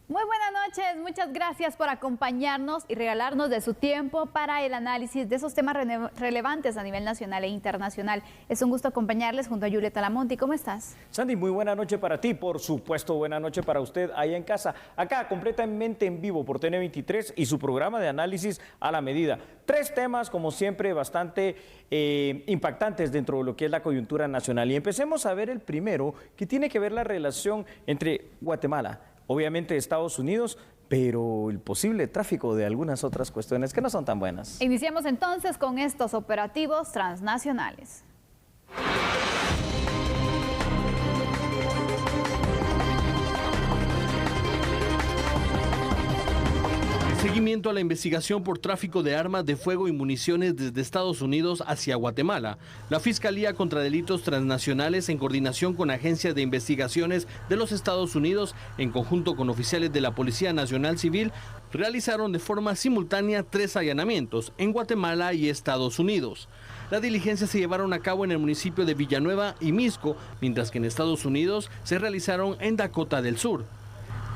Muy buenas noches, muchas gracias por acompañarnos y regalarnos de su tiempo para el análisis de esos temas relevantes a nivel nacional e internacional. Es un gusto acompañarles junto a Julieta Lamonti. ¿Cómo estás? Sandy, muy buena noche para ti, por supuesto, buena noche para usted allá en casa. Acá, completamente en vivo por TN23 y su programa de análisis a la medida. Tres temas, como siempre, bastante impactantes dentro de lo que es la coyuntura nacional. Y empecemos a ver el primero, que tiene que ver la relación entre Guatemala, obviamente Estados Unidos, pero el posible tráfico de algunas otras cuestiones que no son tan buenas. Iniciamos entonces con estos operativos transnacionales. Seguimiento a la investigación por tráfico de armas de fuego y municiones desde Estados Unidos hacia Guatemala. La Fiscalía contra Delitos Transnacionales, en coordinación con agencias de investigaciones de los Estados Unidos, en conjunto con oficiales de la Policía Nacional Civil, realizaron de forma simultánea 3 allanamientos en Guatemala y Estados Unidos. Las diligencias se llevaron a cabo en el municipio de Villanueva y Mixco, mientras que en Estados Unidos se realizaron en Dakota del Sur.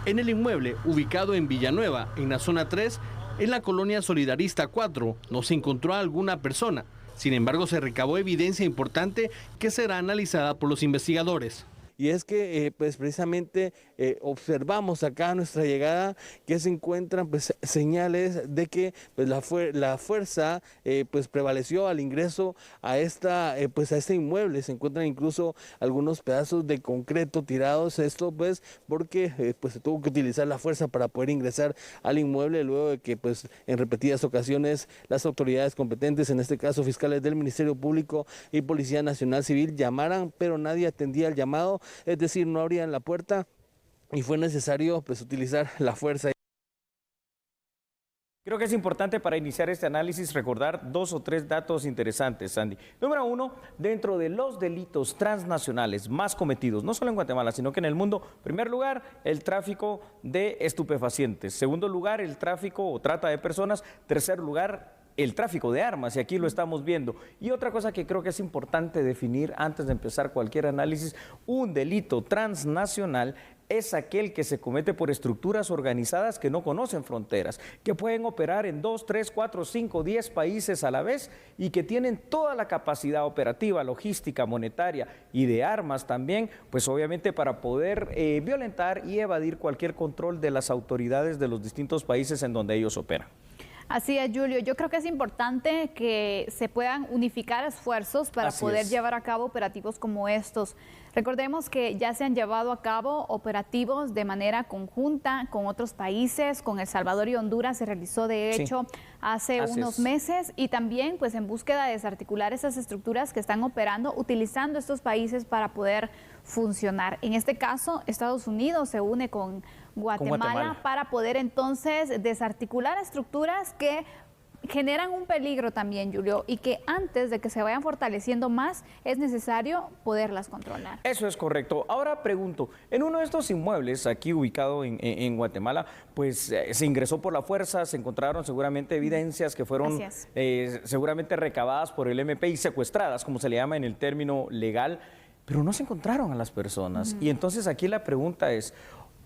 En el inmueble, ubicado en Villanueva, en la zona 3, en la colonia Solidarista 4, no se encontró a alguna persona. Sin embargo, se recabó evidencia importante que será analizada por los investigadores. Y es que pues precisamente observamos acá a nuestra llegada que se encuentran pues señales de que pues la fuerza pues prevaleció al ingreso a pues a este inmueble. Se encuentran incluso algunos pedazos de concreto tirados, esto pues porque pues se tuvo que utilizar la fuerza para poder ingresar al inmueble, luego de que pues en repetidas ocasiones las autoridades competentes, en este caso fiscales del Ministerio Público y Policía Nacional Civil, llamaran, pero nadie atendía el llamado. Es decir, no abrían la puerta y fue necesario pues utilizar la fuerza. Creo que es importante para iniciar este análisis recordar 2 o 3 datos interesantes, Sandy. Número 1, dentro de los delitos transnacionales más cometidos, no solo en Guatemala, sino que en el mundo, en primer lugar, el tráfico de estupefacientes. Segundo lugar, el tráfico o trata de personas. Tercer lugar, el tráfico de armas, y aquí lo estamos viendo. Y otra cosa que creo que es importante definir antes de empezar cualquier análisis: un delito transnacional es aquel que se comete por estructuras organizadas que no conocen fronteras, que pueden operar en 2, 3, 4, 5, 10 países a la vez y que tienen toda la capacidad operativa, logística, monetaria y de armas también, pues obviamente para poder violentar y evadir cualquier control de las autoridades de los distintos países en donde ellos operan. Así es, Julio. Yo creo que es importante que se puedan unificar esfuerzos para poder llevar a cabo operativos como estos. Recordemos que ya se han llevado a cabo operativos de manera conjunta con otros países, con El Salvador y Honduras se realizó de hecho hace unos meses, y también pues en búsqueda de desarticular esas estructuras que están operando utilizando estos países para poder funcionar. En este caso, Estados Unidos se une con Guatemala para poder entonces desarticular estructuras que generan un peligro también, Julio, y que antes de que se vayan fortaleciendo más es necesario poderlas controlar. Eso es correcto. Ahora pregunto, en uno de estos inmuebles aquí ubicado en Guatemala, pues se ingresó por la fuerza, se encontraron seguramente evidencias que fueron seguramente recabadas por el MP y secuestradas, como se le llama en el término legal, pero no se encontraron a las personas. Y entonces aquí la pregunta es,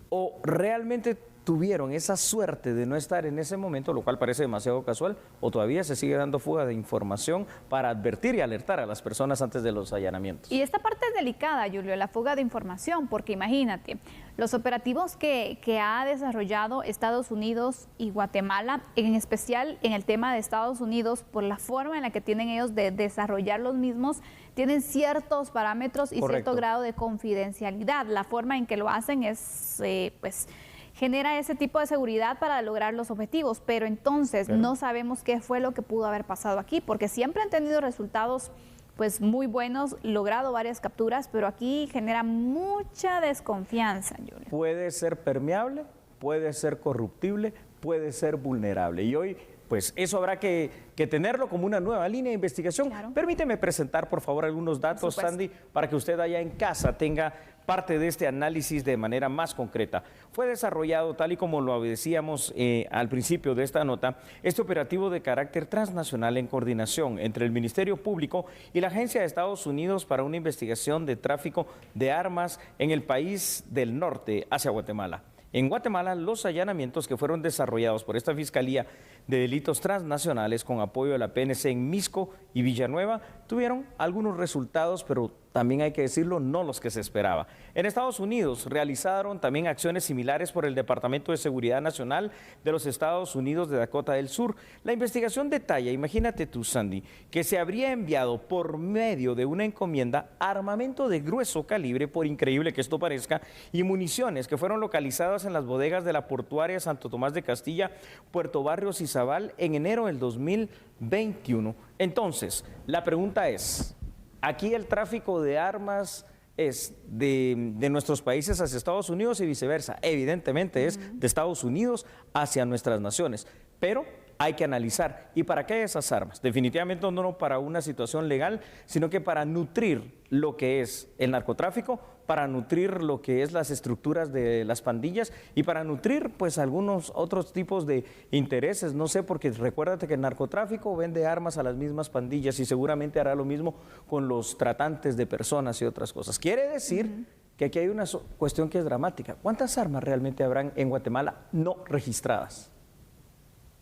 ¿o realmente tuvieron esa suerte de no estar en ese momento, lo cual parece demasiado casual, o todavía se sigue dando fuga de información para advertir y alertar a las personas antes de los allanamientos? Y esta parte es delicada, Julio, la fuga de información, porque imagínate, los operativos que ha desarrollado Estados Unidos y Guatemala, en especial en el tema de Estados Unidos, por la forma en la que tienen ellos de desarrollar los mismos, tienen ciertos parámetros y cierto grado de confidencialidad. La forma en que lo hacen es, pues, genera ese tipo de seguridad para lograr los objetivos, pero entonces no sabemos qué fue lo que pudo haber pasado aquí, porque siempre han tenido resultados pues muy buenos, logrado varias capturas, pero aquí genera mucha desconfianza, Julio. Puede ser permeable, puede ser corruptible, puede ser vulnerable, y hoy pues eso habrá que tenerlo como una nueva línea de investigación. Permíteme presentar, por favor, algunos datos, Sandy, para que usted allá en casa tenga parte de este análisis de manera más concreta. Fue desarrollado, tal y como lo decíamos al principio de esta nota, este operativo de carácter transnacional en coordinación entre el Ministerio Público y la Agencia de Estados Unidos para una investigación de tráfico de armas en el país del norte hacia Guatemala. En Guatemala, los allanamientos que fueron desarrollados por esta Fiscalía de Delitos Transnacionales con apoyo de la PNC en Misco y Villanueva tuvieron algunos resultados, pero también hay que decirlo, no los que se esperaba. En Estados Unidos realizaron también acciones similares por el Departamento de Seguridad Nacional de los Estados Unidos de Dakota del Sur. La investigación detalla, imagínate tú, Sandy, que se habría enviado por medio de una encomienda armamento de grueso calibre, por increíble que esto parezca, y municiones que fueron localizadas en las bodegas de la portuaria Santo Tomás de Castilla, Puerto Barrios y Zabal en enero del 2021. Entonces, la pregunta es, ¿aquí el tráfico de armas es de nuestros países hacia Estados Unidos y viceversa? Evidentemente es de Estados Unidos hacia nuestras naciones, pero hay que analizar. ¿Y para qué esas armas? Definitivamente no para una situación legal, sino que para nutrir lo que es el narcotráfico, para nutrir lo que es las estructuras de las pandillas y para nutrir pues algunos otros tipos de intereses. No sé, porque recuérdate que el narcotráfico vende armas a las mismas pandillas y seguramente hará lo mismo con los tratantes de personas y otras cosas. Quiere decir que aquí hay una cuestión que es dramática. ¿Cuántas armas realmente habrán en Guatemala no registradas?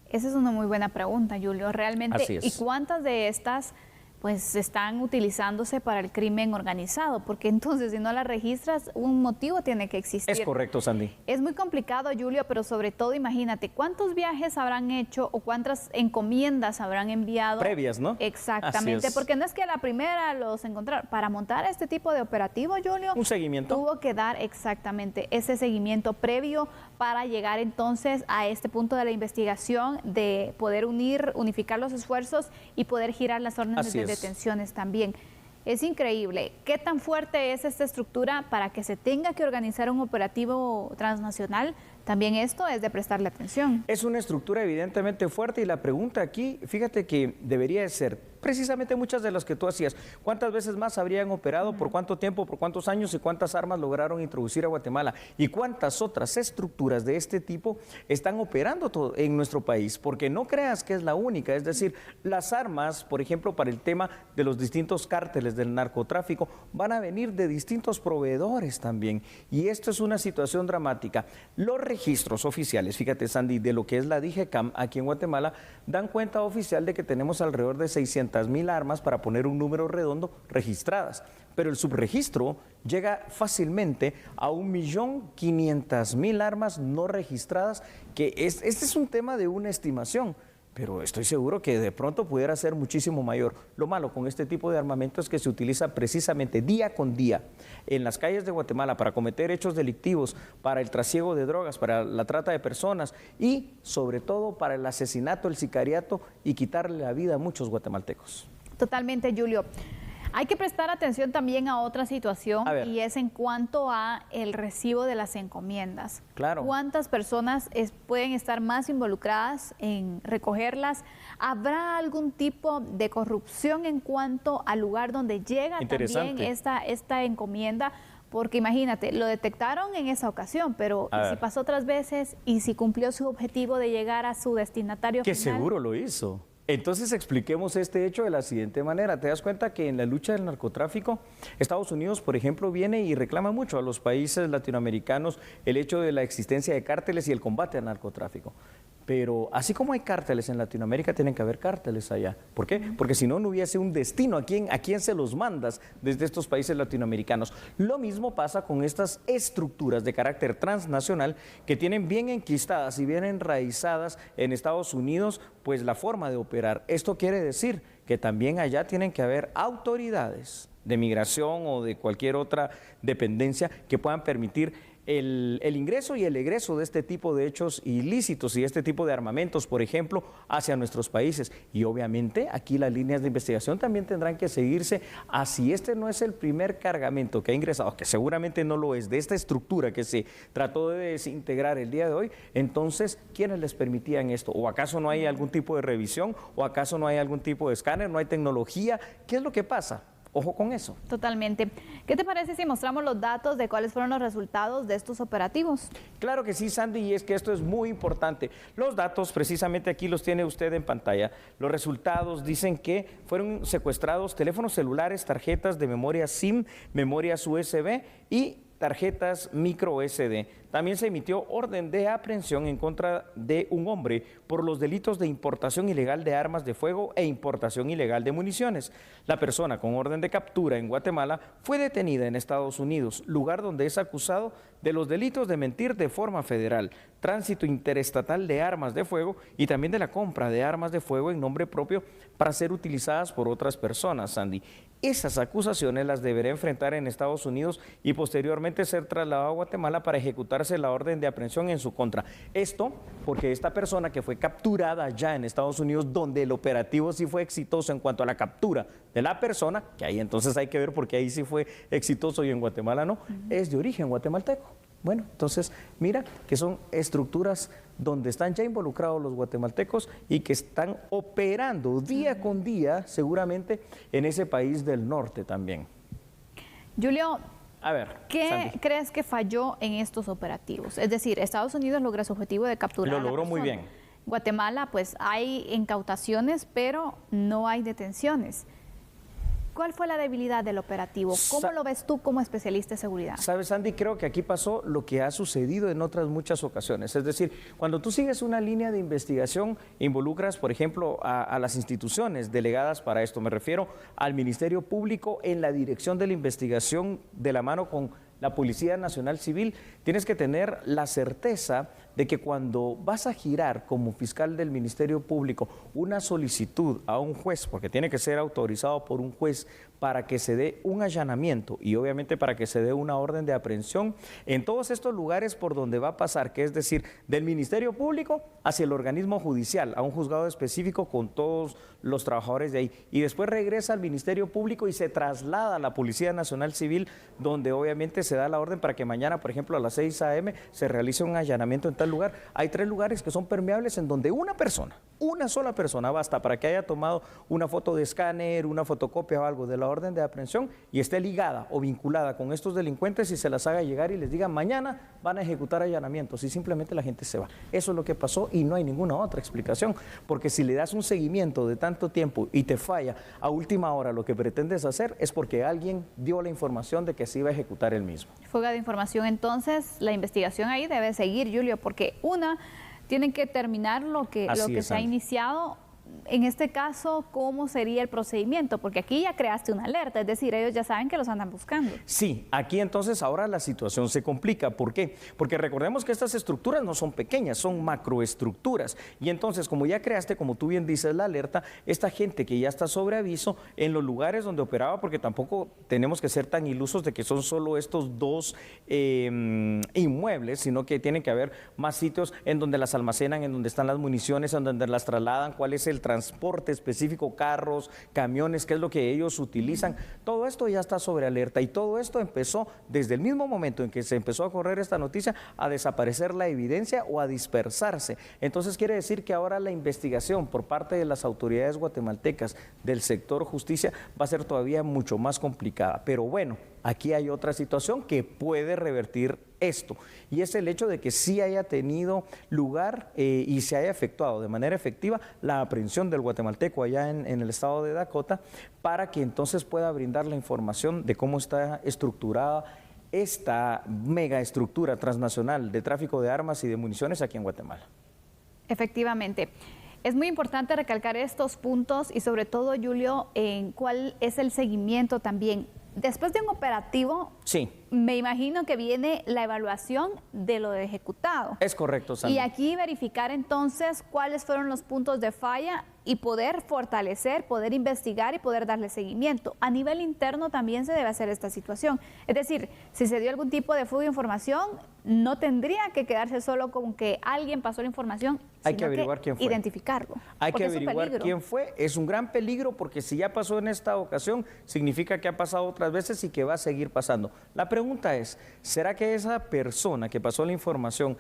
Esa es una muy buena pregunta, Julio. Realmente, Así es. ¿Y cuántas de estas pues están utilizándose para el crimen organizado? Porque entonces si no las registras, un motivo tiene que existir. Es correcto, Sandy. Es muy complicado, Julio, pero sobre todo imagínate, ¿cuántos viajes habrán hecho o cuántas encomiendas habrán enviado? Previas, ¿no? Exactamente, porque no es que a la primera los encontraron. Para montar este tipo de operativo, Julio, un seguimiento. Tuvo que dar exactamente ese seguimiento previo para llegar entonces a este punto de la investigación, de poder unificar los esfuerzos y poder girar las órdenes de detenciones también. Es increíble. ¿Qué tan fuerte es esta estructura para que se tenga que organizar un operativo transnacional? También esto es de prestarle atención. Es una estructura evidentemente fuerte y la pregunta aquí, fíjate que debería de ser precisamente muchas de las que tú hacías. ¿Cuántas veces más habrían operado? ¿Por cuánto tiempo? ¿Por cuántos años? ¿Y cuántas armas lograron introducir a Guatemala? ¿Y cuántas otras estructuras de este tipo están operando en nuestro país? Porque no creas que es la única. Es decir, las armas, por ejemplo, para el tema de los distintos cárteles del narcotráfico, van a venir de distintos proveedores también. Y esto es una situación dramática. Los registros oficiales, fíjate, Sandy, de lo que es la DIGECAM aquí en Guatemala, dan cuenta oficial de que tenemos alrededor de 600,000 armas, para poner un número redondo, registradas. Pero el subregistro llega fácilmente a 1.500.000 armas no registradas, que este es un tema de una estimación. Pero estoy seguro que de pronto pudiera ser muchísimo mayor. Lo malo con este tipo de armamento es que se utiliza precisamente día con día en las calles de Guatemala para cometer hechos delictivos, para el trasiego de drogas, para la trata de personas y sobre todo para el asesinato, el sicariato y quitarle la vida a muchos guatemaltecos. Totalmente, Julio. Hay que prestar atención también a otra situación y es en cuanto a el recibo de las encomiendas. Claro. ¿Cuántas personas pueden estar más involucradas en recogerlas? ¿Habrá algún tipo de corrupción en cuanto al lugar donde llega también esta encomienda? Porque imagínate, lo detectaron en esa ocasión, pero ¿y si pasó otras veces? ¿Y si cumplió su objetivo de llegar a su destinatario final? Que seguro lo hizo. Entonces expliquemos este hecho de la siguiente manera. Te das cuenta que en la lucha del narcotráfico, Estados Unidos, por ejemplo, viene y reclama mucho a los países latinoamericanos el hecho de la existencia de cárteles y el combate al narcotráfico. Pero así como hay cárteles en Latinoamérica, tienen que haber cárteles allá. ¿Por qué? Porque si no, no hubiese un destino. ¿A quién se los mandas desde estos países latinoamericanos? Lo mismo pasa con estas estructuras de carácter transnacional que tienen bien enquistadas y bien enraizadas en Estados Unidos, pues la forma de operar. Esto quiere decir que también allá tienen que haber autoridades de migración o de cualquier otra dependencia que puedan permitir el ingreso y el egreso de este tipo de hechos ilícitos y este tipo de armamentos, por ejemplo, hacia nuestros países. Y obviamente aquí las líneas de investigación también tendrán que seguirse a si este no es el primer cargamento que ha ingresado, que seguramente no lo es, de esta estructura que se trató de desintegrar el día de hoy. Entonces, ¿quiénes les permitían esto? ¿O acaso no hay algún tipo de revisión? ¿O acaso no hay algún tipo de escáner? ¿No hay tecnología? ¿Qué es lo que pasa? Ojo con eso. Totalmente. ¿Qué te parece si mostramos los datos de cuáles fueron los resultados de estos operativos? Claro que sí, Sandy, y es que esto es muy importante. Los datos, precisamente aquí los tiene usted en pantalla. Los resultados dicen que fueron secuestrados teléfonos celulares, tarjetas de memoria SIM, memorias USB y tarjetas micro SD. También se emitió orden de aprehensión en contra de un hombre por los delitos de importación ilegal de armas de fuego e importación ilegal de municiones. La persona con orden de captura en Guatemala fue detenida en Estados Unidos, lugar donde es acusado de los delitos de mentir de forma federal, tránsito interestatal de armas de fuego y también de la compra de armas de fuego en nombre propio para ser utilizadas por otras personas, Sandy. Esas acusaciones las deberá enfrentar en Estados Unidos y posteriormente ser trasladado a Guatemala para ejecutarse la orden de aprehensión en su contra. Esto porque esta persona que fue capturada ya en Estados Unidos, donde el operativo sí fue exitoso en cuanto a la captura de la persona, que ahí entonces hay que ver porque ahí sí fue exitoso y en Guatemala no, es de origen guatemalteco. Bueno, entonces mira que son estructuras donde están ya involucrados los guatemaltecos y que están operando día con día seguramente en ese país del norte también. Julio, a ver, ¿qué Sandy crees que falló en estos operativos? Es decir, Estados Unidos logra su objetivo de capturar lo logró muy bien. Guatemala, pues hay incautaciones, pero no hay detenciones. ¿Cuál fue la debilidad del operativo? ¿Cómo lo ves tú como especialista de seguridad? Sabes, Andy, creo que aquí pasó lo que ha sucedido en otras muchas ocasiones. Es decir, cuando tú sigues una línea de investigación, involucras, por ejemplo, a las instituciones delegadas para esto. Me refiero al Ministerio Público en la dirección de la investigación de la mano con la Policía Nacional Civil. Tienes que tener la certeza de que cuando vas a girar como fiscal del Ministerio Público una solicitud a un juez, porque tiene que ser autorizado por un juez para que se dé un allanamiento y obviamente para que se dé una orden de aprehensión en todos estos lugares por donde va a pasar, que es decir, del Ministerio Público hacia el organismo judicial, a un juzgado específico con todos los trabajadores de ahí, y después regresa al Ministerio Público y se traslada a la Policía Nacional Civil, donde obviamente se da la orden para que mañana, por ejemplo, a las 6 a.m. se realice un allanamiento en tal lugar. Hay 3 lugares que son permeables en donde una sola persona basta para que haya tomado una foto de escáner, una fotocopia o algo de la orden de aprehensión y esté ligada o vinculada con estos delincuentes y se las haga llegar y les diga mañana van a ejecutar allanamientos y simplemente la gente se va. Eso es lo que pasó y no hay ninguna otra explicación, porque si le das un seguimiento de tanto tiempo y te falla a última hora lo que pretendes hacer es porque alguien dio la información de que se iba a ejecutar el mismo. Fuga de información, entonces la investigación ahí debe seguir, Julio, porque tienen que terminar lo que se ha iniciado. En este caso, ¿cómo sería el procedimiento? Porque aquí ya creaste una alerta, es decir, ellos ya saben que los andan buscando. Sí, aquí entonces ahora la situación se complica. ¿Por qué? Porque recordemos que estas estructuras no son pequeñas, son macroestructuras. Y entonces, como ya creaste, como tú bien dices, la alerta, esta gente que ya está sobre aviso en los lugares donde operaba, porque tampoco tenemos que ser tan ilusos de que son solo estos 2 inmuebles, sino que tienen que haber más sitios en donde las almacenan, en donde están las municiones, en donde las trasladan, cuál es el transporte específico, carros, camiones, qué es lo que ellos utilizan. Todo esto ya está sobre alerta y todo esto empezó desde el mismo momento en que se empezó a correr esta noticia a desaparecer la evidencia o a dispersarse. Entonces quiere decir que ahora la investigación por parte de las autoridades guatemaltecas del sector justicia va a ser todavía mucho más complicada. Pero bueno, aquí hay otra situación que puede revertir esto, y es el hecho de que sí haya tenido lugar y se haya efectuado de manera efectiva la aprehensión del guatemalteco allá en el estado de Dakota, para que entonces pueda brindar la información de cómo está estructurada esta mega estructura transnacional de tráfico de armas y de municiones aquí en Guatemala. Efectivamente. Es muy importante recalcar estos puntos y sobre todo, Julio, en cuál es el seguimiento también. Después de un operativo, sí, me imagino que viene la evaluación de lo ejecutado. Es correcto, Sandy. Y aquí verificar entonces cuáles fueron los puntos de falla y poder fortalecer, poder investigar y poder darle seguimiento. A nivel interno también se debe hacer esta situación. Es decir, si se dio algún tipo de fuga de información, no tendría que quedarse solo con que alguien pasó la información, hay que averiguar quién fue. Identificarlo. Hay que averiguar quién fue. Es un gran peligro porque si ya pasó en esta ocasión, significa que ha pasado otras veces y que va a seguir pasando. La pregunta es, ¿será que esa persona que pasó la información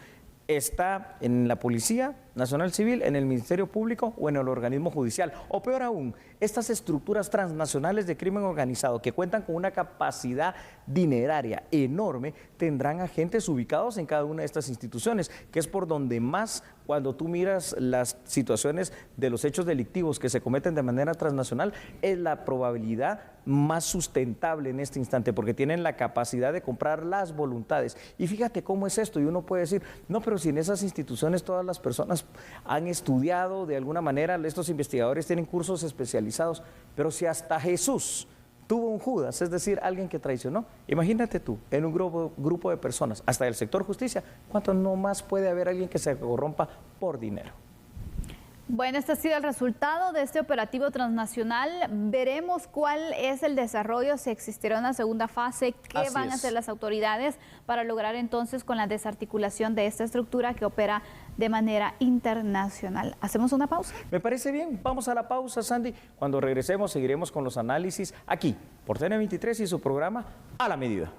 está en la policía nacional civil, en el Ministerio Público o en el organismo judicial. O peor aún, estas estructuras transnacionales de crimen organizado que cuentan con una capacidad dineraria enorme, tendrán agentes ubicados en cada una de estas instituciones, que es por donde más, cuando tú miras las situaciones de los hechos delictivos que se cometen de manera transnacional, es la probabilidad más sustentable en este instante, porque tienen la capacidad de comprar las voluntades. Y fíjate cómo es esto, y uno puede decir, no, pero si en esas instituciones todas las personas han estudiado de alguna manera, estos investigadores tienen cursos especializados, pero si hasta Jesús tuvo un Judas, es decir, alguien que traicionó, imagínate tú, en un grupo de personas, hasta del sector justicia, ¿cuánto no más puede haber alguien que se corrompa por dinero? Bueno, este ha sido el resultado de este operativo transnacional. Veremos cuál es el desarrollo, si existirá una segunda fase, qué van a hacer las autoridades para lograr entonces con la desarticulación de esta estructura que opera de manera internacional. ¿Hacemos una pausa? Me parece bien, vamos a la pausa, Sandy. Cuando regresemos seguiremos con los análisis aquí por TN23 y su programa A la Medida.